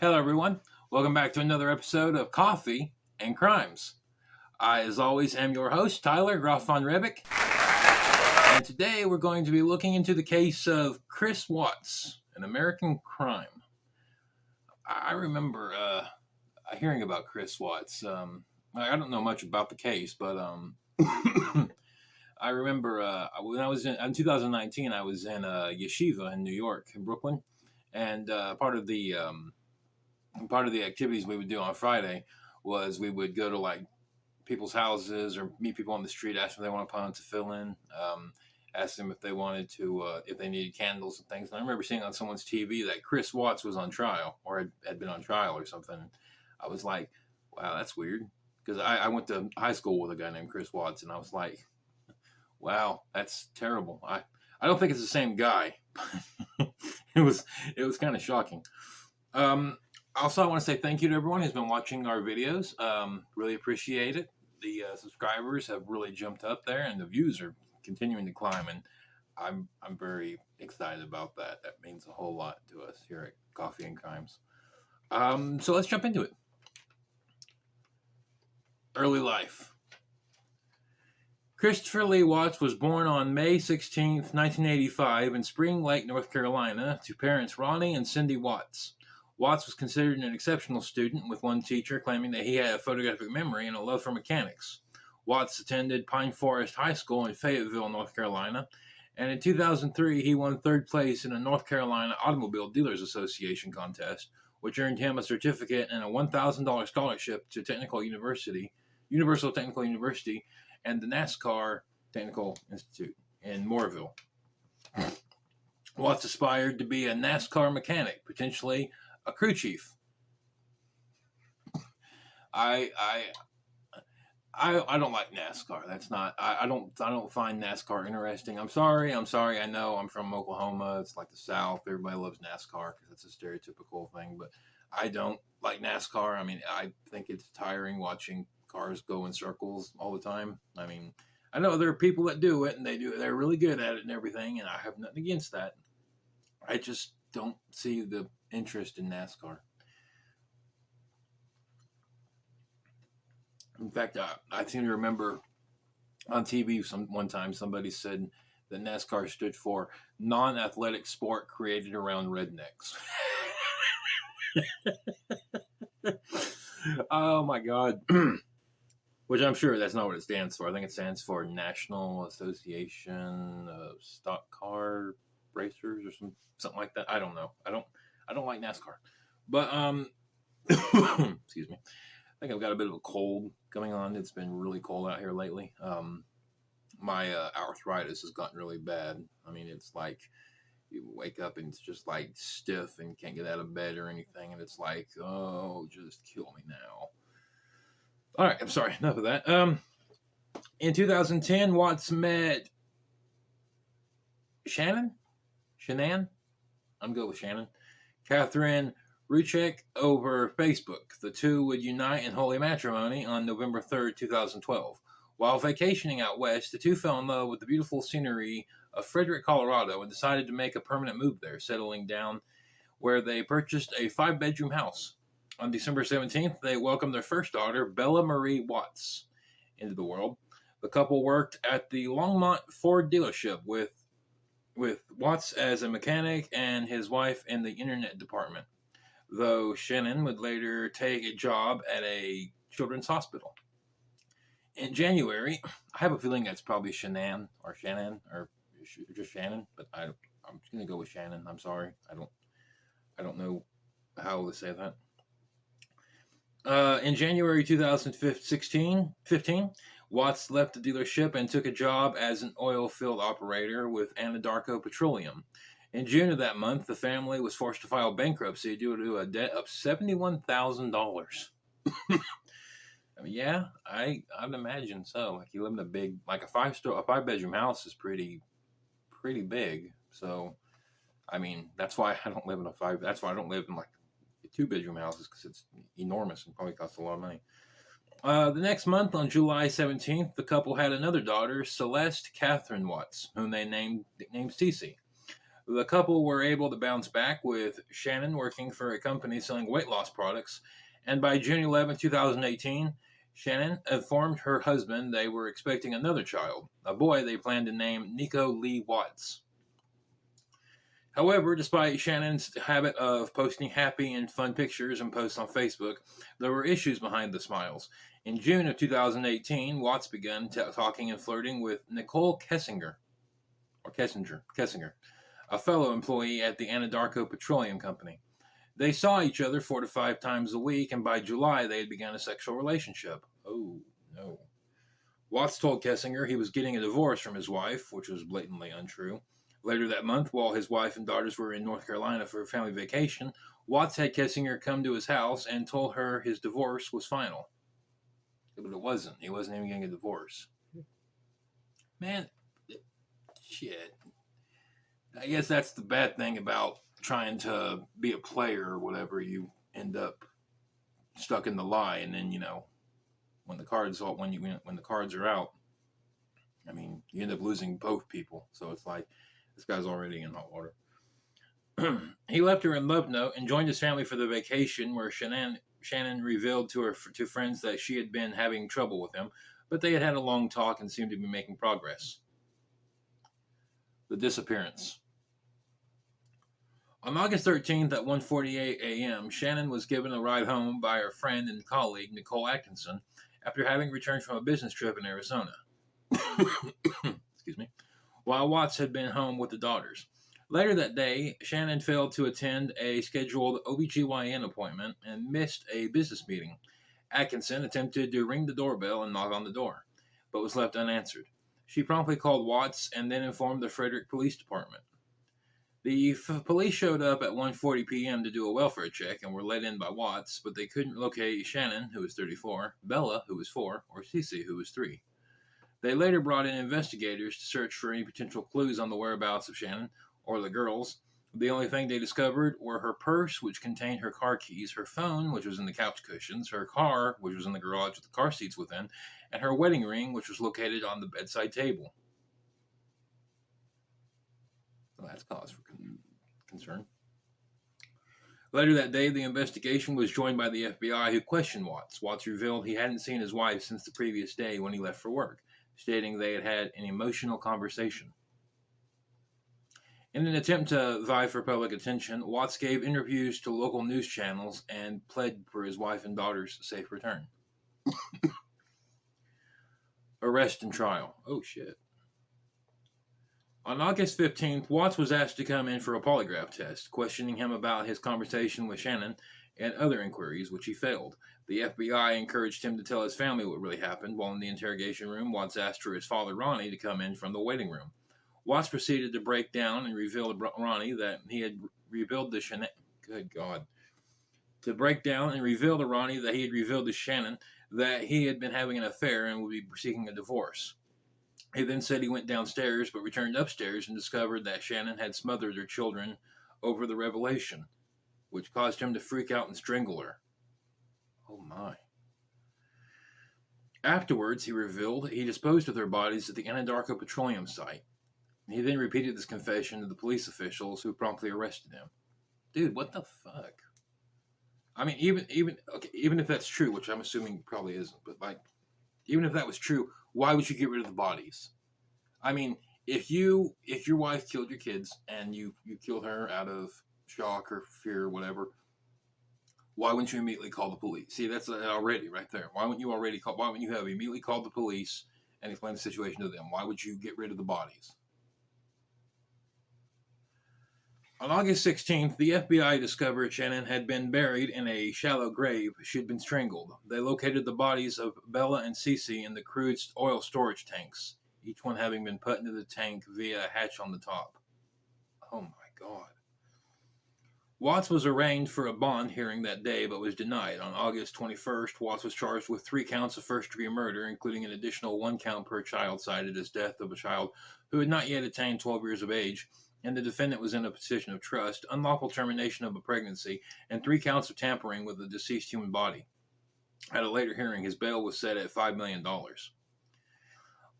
Hello, everyone. Welcome back to another episode of Coffee and Crimes. I, as always, am your host, Tyler Groff von Rebick. And today we're going to be looking into the case of Chris Watts, an American crime. I remember hearing about Chris Watts. I don't know much about the case, but I remember when I was in 2019, I was in yeshiva in New York, in Brooklyn. And part of the activities we would do on Friday was we would go to like people's houses or meet people on the street, ask them if they want a pond to fill in, ask them if they wanted to, if they needed candles and things. And I remember seeing on someone's TV that Chris Watts was on trial or had been on trial or something. I was like, wow, that's weird. Because I went to high school with a guy named Chris Watts, and I was like, wow, that's terrible. I don't think it's the same guy. it was kind of shocking. Also, I want to say thank you to everyone who's been watching our videos. Really appreciate it. The subscribers have really jumped up there, and the views are continuing to climb. And I'm very excited about that. That means a whole lot to us here at Coffee and Crimes. So let's jump into it. Early life. Christopher Lee Watts was born on May 16th, 1985 in Spring Lake, North Carolina, to parents Ronnie and Cindy Watts. Watts was considered an exceptional student, with one teacher claiming that he had a photographic memory and a love for mechanics. Watts attended Pine Forest High School in Fayetteville, North Carolina, and in 2003 he won third place in a North Carolina Automobile Dealers Association contest, which earned him a certificate and a $1,000 scholarship to Universal Technical University, and the NASCAR Technical Institute in Moorville. Watts aspired to be a NASCAR mechanic, potentially a crew chief. I don't like NASCAR. That's not. I don't find NASCAR interesting. I'm sorry. I know I'm from Oklahoma. It's like the South. Everybody loves NASCAR because it's a stereotypical thing. But I don't like NASCAR. I mean, I think it's tiring watching cars go in circles all the time. I mean, I know there are people that do it and they're really good at it and everything, and I have nothing against that. I just don't see the interest in NASCAR. In fact, I seem to remember on TV one time somebody said that NASCAR stood for non-athletic sport created around rednecks. Oh my God. Which I'm sure that's not what it stands for. I think it stands for National Association of Stock Car Racers or something like that. I don't know. I don't like NASCAR. But excuse me. I think I've got a bit of a cold coming on. It's been really cold out here lately. My arthritis has gotten really bad. I mean, it's like you wake up and it's just like stiff and can't get out of bed or anything, and it's like, oh, just kill me now. All right, I'm sorry. Enough of that. In 2010, Watts met Shannon. I'm good with Shannon. Catherine Ruchek over Facebook. The two would unite in holy matrimony on November 3rd, 2012. While vacationing out west, the two fell in love with the beautiful scenery of Frederick, Colorado, and decided to make a permanent move there, settling down where they purchased a 5-bedroom house. On December 17th, they welcomed their first daughter, Bella Marie Watts, into the world. The couple worked at the Longmont Ford dealership with Watts as a mechanic and his wife in the internet department, though Shannon would later take a job at a children's hospital. In January, I have a feeling that's probably Shannon or just Shannon, but I'm just going to go with Shannon. I'm sorry. I don't know how to say that. In January 2015, Watts left the dealership and took a job as an oil field operator with Anadarko Petroleum. In June of that month, the family was forced to file bankruptcy due to a debt of $71,000. I mean, yeah, I'd imagine so. Like you live in a big, like a 5-bedroom house is pretty big. So, I mean, that's why I don't live in that's why I don't live in like 2-bedroom houses, because it's enormous and probably costs a lot of money. The next month, on July 17th, the couple had another daughter, Celeste Catherine Watts, whom they nicknamed Cece. The couple were able to bounce back, with Shannon working for a company selling weight loss products, and by June 11, 2018, Shannon informed her husband they were expecting another child, a boy they planned to name Nico Lee Watts. However, despite Shannon's habit of posting happy and fun pictures and posts on Facebook, there were issues behind the smiles. In June of 2018, Watts began talking and flirting with Nicole Kessinger, a fellow employee at the Anadarko Petroleum Company. They saw each other 4 to 5 times a week, and by July they had begun a sexual relationship. Oh, no. Watts told Kessinger he was getting a divorce from his wife, which was blatantly untrue. Later that month, while his wife and daughters were in North Carolina for a family vacation, Watts had Kessinger come to his house and told her his divorce was final. But it wasn't. He wasn't even getting a divorce. Man, shit. I guess that's the bad thing about trying to be a player or whatever. You end up stuck in the lie, and then when the cards are out, I mean, you end up losing both people. So it's like this guy's already in hot water. He left her in love note and joined his family for the vacation, where Shannon revealed to friends that she had been having trouble with him, but they had had a long talk and seemed to be making progress. The disappearance. On August 13th at 1:48 a.m., Shannon was given a ride home by her friend and colleague, Nicole Atkinson, after having returned from a business trip in Arizona. Excuse me. While Watts had been home with the daughters. Later that day, Shannon failed to attend a scheduled OBGYN appointment and missed a business meeting. Atkinson attempted to ring the doorbell and knock on the door, but was left unanswered. She promptly called Watts and then informed the Frederick Police Department. The police showed up at 1:40 p.m. to do a welfare check and were let in by Watts, but they couldn't locate Shannon, who was 34, Bella, who was 4, or Cece, who was 3. They later brought in investigators to search for any potential clues on the whereabouts of Shannon or the girls. The only thing they discovered were her purse, which contained her car keys, her phone, which was in the couch cushions, her car, which was in the garage with the car seats within, and her wedding ring, which was located on the bedside table. Well, that's cause for concern. Later that day, the investigation was joined by the FBI, who questioned Watts. Watts revealed he hadn't seen his wife since the previous day when he left for work, stating they had had an emotional conversation. In an attempt to vie for public attention, Watts gave interviews to local news channels and pled for his wife and daughter's safe return. Arrest and trial. Oh, shit. On August 15th, Watts was asked to come in for a polygraph test, questioning him about his conversation with Shannon and other inquiries, which he failed. The FBI encouraged him to tell his family what really happened. While in the interrogation room, Watts asked for his father, Ronnie, to come in from the waiting room. Watts proceeded to break down and reveal to Ronnie that he had revealed to Shannon. Good God. To break down and reveal to Ronnie that he had revealed to Shannon that he had been having an affair and would be seeking a divorce. He then said he went downstairs but returned upstairs and discovered that Shannon had smothered her children over the revelation, which caused him to freak out and strangle her. Oh my. Afterwards, he revealed he disposed of their bodies at the Anadarko Petroleum site. He then repeated this confession to the police officials, who promptly arrested him. Dude, what the fuck? I mean, even if that's true, which I'm assuming probably isn't, but even if that was true, why would you get rid of the bodies? I mean, if your wife killed your kids and you killed her out of shock or fear or whatever, why wouldn't you immediately call the police? See, that's already right there. Why wouldn't you have immediately called the police and explained the situation to them? Why would you get rid of the bodies? On August 16th, the FBI discovered Shannon had been buried in a shallow grave. She had been strangled. They located the bodies of Bella and Cece in the crude oil storage tanks, each one having been put into the tank via a hatch on the top. Oh my God. Watts was arraigned for a bond hearing that day, but was denied. On August 21st, Watts was charged with 3 counts of first-degree murder, including an additional 1 count per child cited as death of a child who had not yet attained 12 years of age, and the defendant was in a position of trust, unlawful termination of a pregnancy, and 3 counts of tampering with a deceased human body. At a later hearing, his bail was set at $5 million.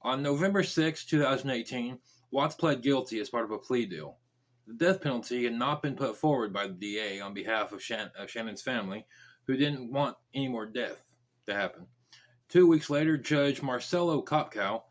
On November 6, 2018, Watts pled guilty as part of a plea deal. The death penalty had not been put forward by the DA on behalf of Shannon's family, who didn't want any more death to happen. 2 weeks later, Judge Marcelo Kopko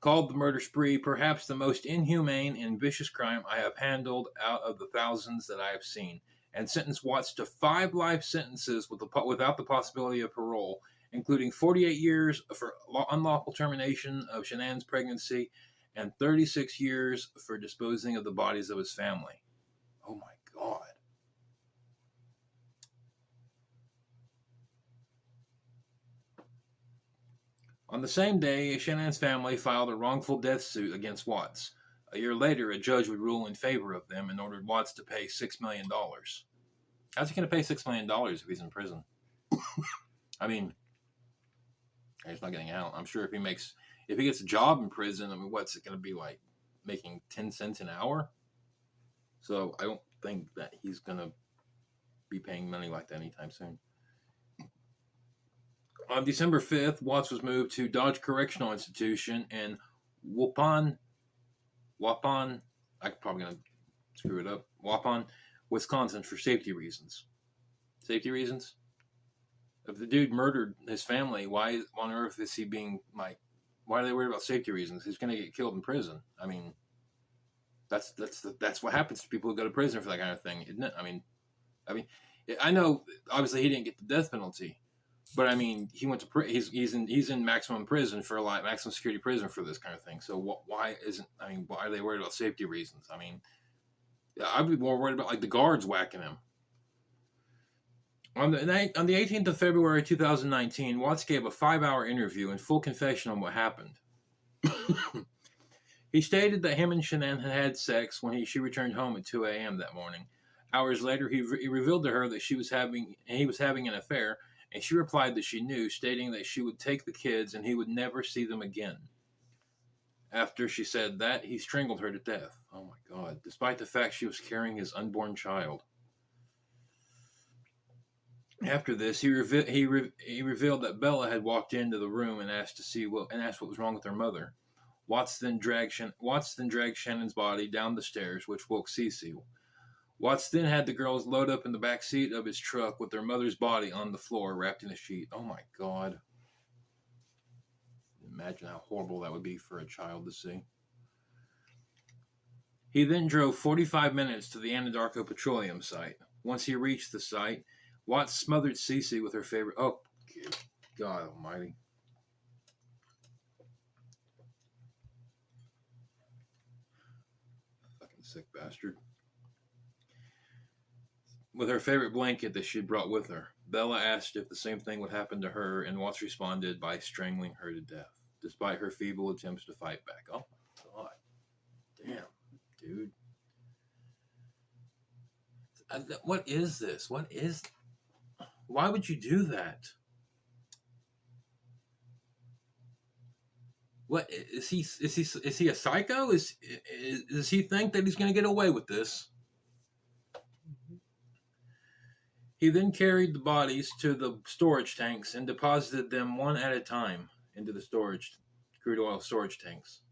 called the murder spree perhaps the most inhumane and vicious crime I have handled out of the thousands that I have seen, and sentenced Watts to 5 life sentences without the possibility of parole, including 48 years for unlawful termination of Shannon's pregnancy and 36 years for disposing of the bodies of his family. Oh my God. On the same day, Shannon's family filed a wrongful death suit against Watts. A year later, a judge would rule in favor of them and ordered Watts to pay $6 million. How's he going to pay $6 million if he's in prison? I mean, he's not getting out. I'm sure if he gets a job in prison, I mean, what's it going to be like? Making 10 cents an hour? So I don't think that he's going to be paying money like that anytime soon. On December 5th, Watts was moved to Dodge Correctional Institution in Waupun, I'm probably going to screw it up, Waupun, Wisconsin for safety reasons. Safety reasons? If the dude murdered his family, why on earth is he being like, why are they worried about safety reasons? He's going to get killed in prison. I mean, that's what happens to people who go to prison for that kind of thing, isn't it? I mean, I know obviously he didn't get the death penalty, but I mean, he went to he's in maximum prison for maximum security prison for this kind of thing. So why are they worried about safety reasons? I mean, I'd be more worried about like the guards whacking him. On the 18th of February 2019, Watts gave a 5-hour interview in full confession on what happened. He stated that him and Shannon had had sex when she returned home at 2 a.m. that morning. Hours later, he revealed to her that he was having an affair, and she replied that she knew, stating that she would take the kids and he would never see them again. After she said that, he strangled her to death. Oh my God, despite the fact she was carrying his unborn child. After this, he revealed that Bella had walked into the room and asked what was wrong with her mother. Watts then dragged Shannon's body down the stairs, which woke Cece. Watts then had the girls load up in the back seat of his truck with their mother's body on the floor, wrapped in a sheet. Oh my God. Imagine how horrible that would be for a child to see. He then drove 45 minutes to the Anadarko Petroleum site. Once he reached the site, Watts smothered Cece with her favorite... Oh, God almighty. Fucking sick bastard. With her favorite blanket that she'd brought with her. Bella asked if the same thing would happen to her, and Watts responded by strangling her to death, despite her feeble attempts to fight back. Oh my God. Damn, dude. What is this? Why would you do that? What is he? Is he a psycho? Does he think that he's going to get away with this? He then carried the bodies to the storage tanks and deposited them one at a time into the crude oil storage tanks.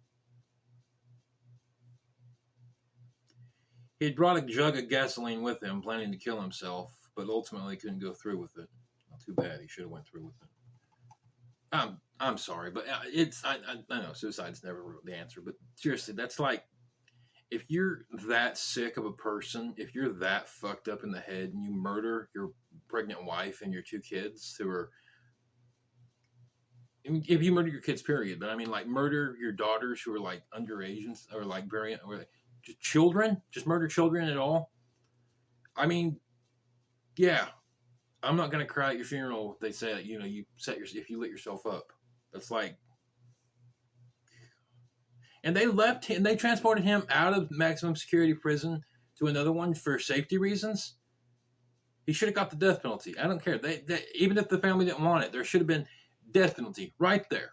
He had brought a jug of gasoline with him, planning to kill himself, but ultimately couldn't go through with it. Not too bad. He should have went through with it. I'm sorry, but I know suicide's never the answer, but seriously, that's like, if you're that sick of a person, if you're that fucked up in the head and you murder your pregnant wife and your 2 kids who are, if you murder your kids, period, but I mean, like, murder your daughters who are like underage or like just children, just murder children at all. I mean, yeah, I'm not going to cry at your funeral if they say that, if you lit yourself up. That's like, and they transported him out of maximum security prison to another one for safety reasons. He should have got the death penalty. I don't care. They even if the family didn't want it, there should have been death penalty right there.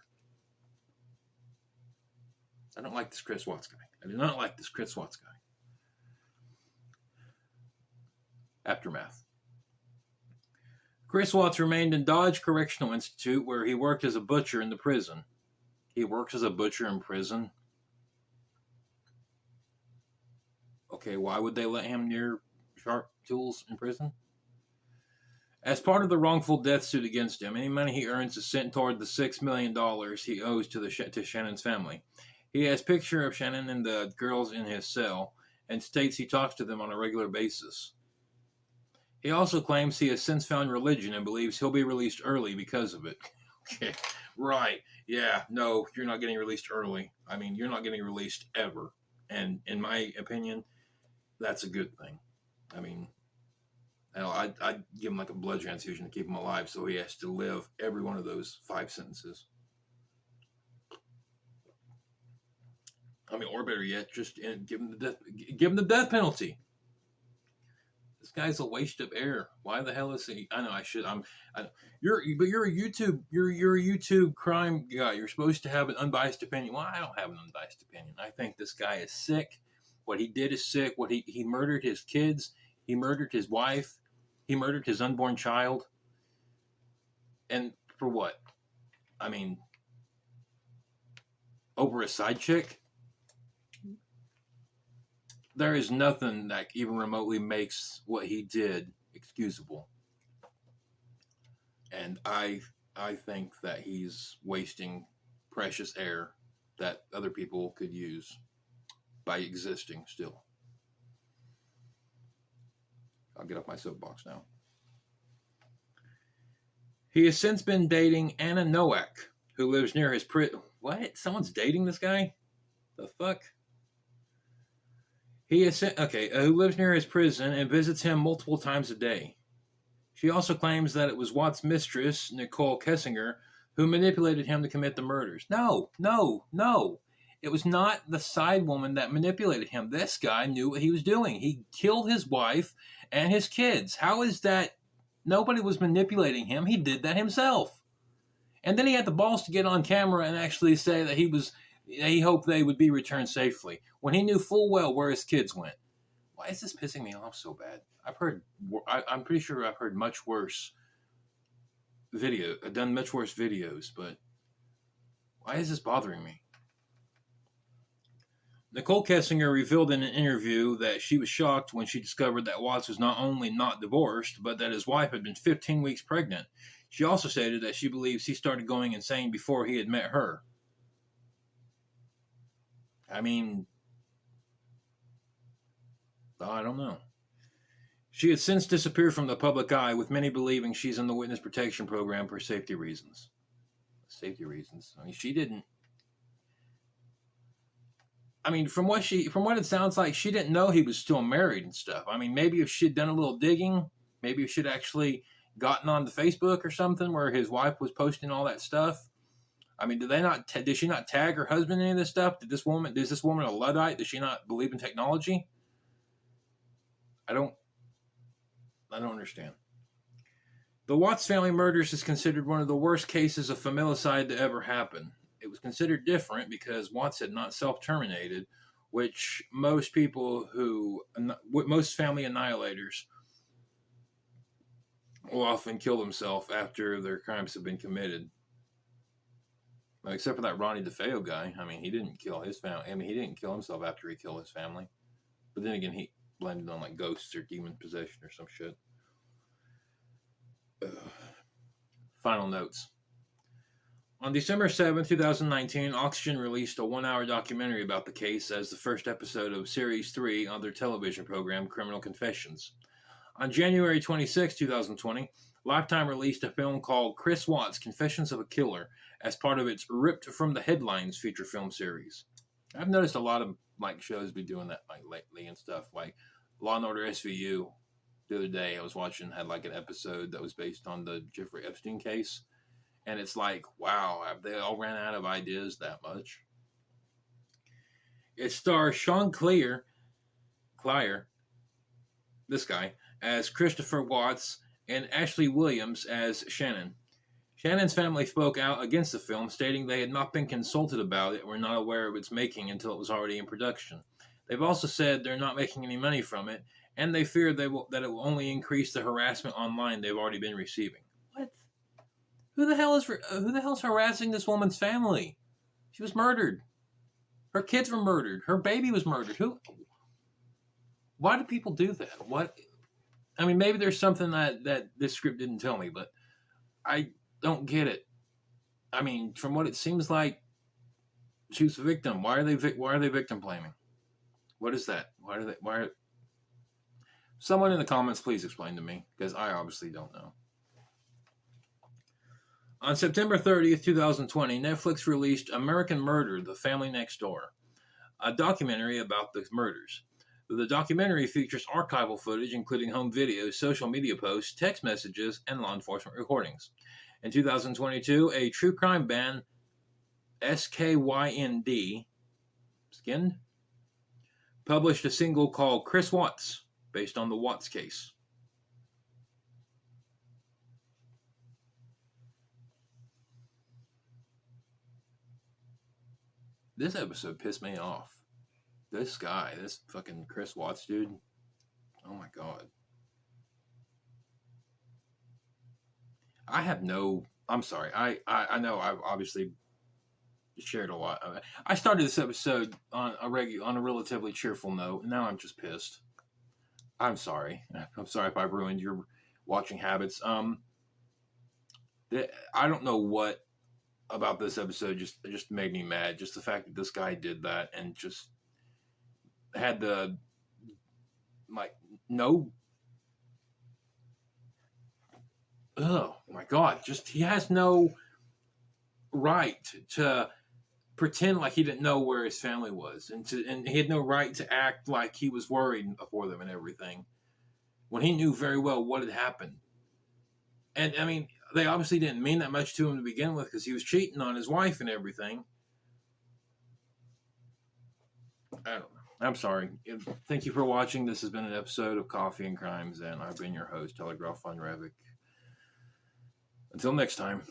I don't like this Chris Watts guy. I do not like this Chris Watts guy. Aftermath. Chris Watts remained in Dodge Correctional Institute, where he worked as a butcher in the prison. He works as a butcher in prison? Okay, why would they let him near sharp tools in prison? As part of the wrongful death suit against him, any money he earns is sent toward the $6 million he owes to Shannon's family. He has a picture of Shannon and the girls in his cell and states he talks to them on a regular basis. He also claims he has since found religion and believes he'll be released early because of it. Okay, right. Yeah, no, you're not getting released early. I mean, you're not getting released ever. And in my opinion, that's a good thing. I mean, hell, I'd give him like a blood transfusion to keep him alive so he has to live every one of those 5 sentences. I mean, or better yet, just give him the death penalty. This guy's a waste of air. Why the hell is he? I know I should. You're a YouTube crime guy. You're supposed to have an unbiased opinion. Well, I don't have an unbiased opinion. I think this guy is sick. What he did is sick. He murdered his kids. He murdered his wife. He murdered his unborn child. And for what? I mean, over a side chick? There is nothing that even remotely makes what he did excusable. And I think that he's wasting precious air that other people could use by existing still. I'll get off my soapbox now. He has since been dating Anna Nowak, who lives near his prison. What? Someone's dating this guy? The fuck? Who lives near his prison and visits him multiple times a day. She also claims that it was Watt's mistress, Nicole Kessinger, who manipulated him to commit the murders. No. It was not the side woman that manipulated him. This guy knew what he was doing. He killed his wife and his kids. How is that? Nobody was manipulating him. He did that himself. And then he had the balls to get on camera and actually say that he hoped they would be returned safely when he knew full well where his kids went. Why is this pissing me off so bad? I'm pretty sure I've heard much worse done much worse videos, but why is this bothering me? Nicole Kessinger revealed in an interview that she was shocked when she discovered that Watts was not only not divorced, but that his wife had been 15 weeks pregnant. She also stated that she believes he started going insane before he had met her. I mean, I don't know. She has since disappeared from the public eye, with many believing she's in the witness protection program for safety reasons. Safety reasons? I mean, she didn't. I mean, from what it sounds like, she didn't know he was still married and stuff. I mean, maybe if she'd done a little digging, maybe if she'd actually gotten on the Facebook or something where his wife was posting all that stuff. I mean, did she not tag her husband in any of this stuff? Is this woman a Luddite? Does she not believe in technology? I don't understand. The Watts family murders is considered one of the worst cases of familicide to ever happen. It was considered different because Watts had not self-terminated, which most family annihilators will often kill themselves after their crimes have been committed. Except for that Ronnie DeFeo guy. I mean, he didn't kill his family. I mean, he didn't kill himself after he killed his family. But then again, he blended on like ghosts or demon possession or some shit. Final notes. On December 7, 2019, Oxygen released a 1-hour documentary about the case as the first episode of Series 3 on their television program, Criminal Confessions. On January 26, 2020, Lifetime released a film called Chris Watts, Confessions of a Killer as part of its Ripped from the Headlines feature film series. I've noticed a lot of shows be doing that lately and stuff. Like Law & Order SVU, the other day I was watching, had an episode that was based on the Jeffrey Epstein case. And it's like, wow, have they all ran out of ideas that much? It stars Sean Clear, this guy, as Christopher Watts, and Ashley Williams as Shannon. Shannon's family spoke out against the film, stating they had not been consulted about it and were not aware of its making until it was already in production. They've also said they're not making any money from it, and they fear that it will only increase the harassment online they've already been receiving. What? Who the hell is harassing this woman's family? She was murdered. Her kids were murdered. Her baby was murdered. Who? Why do people do that? What? I mean, maybe there's something that this script didn't tell me, but I don't get it. I mean, from what it seems like, she was a victim. Why are they victim blaming? What is that? Why are they? Why? Someone in the comments, please explain to me, because I obviously don't know. On September 30th, 2020, Netflix released American Murder: The Family Next Door, a documentary about the murders. The documentary features archival footage, including home videos, social media posts, text messages, and law enforcement recordings. In 2022, a true crime band, SKYND, Skinned, published a single called Chris Watts, based on the Watts case. This episode pissed me off. This guy, this fucking Chris Watts dude. Oh my god. I have no. I'm sorry. I know I've obviously shared a lot. I started this episode on a relatively cheerful note, and now I'm just pissed. I'm sorry. I'm sorry if I ruined your watching habits. I don't know what about this episode just made me mad. Just the fact that this guy did that and just had the like no. Oh my god! Just he has no right to pretend like he didn't know where his family was, and he had no right to act like he was worried for them and everything when he knew very well what had happened. And I mean, they obviously didn't mean that much to him to begin with because he was cheating on his wife and everything. I don't know. I'm sorry. Thank you for watching. This has been an episode of Coffee and Crimes, and I've been your host, Telegraph Von Revick. Until next time.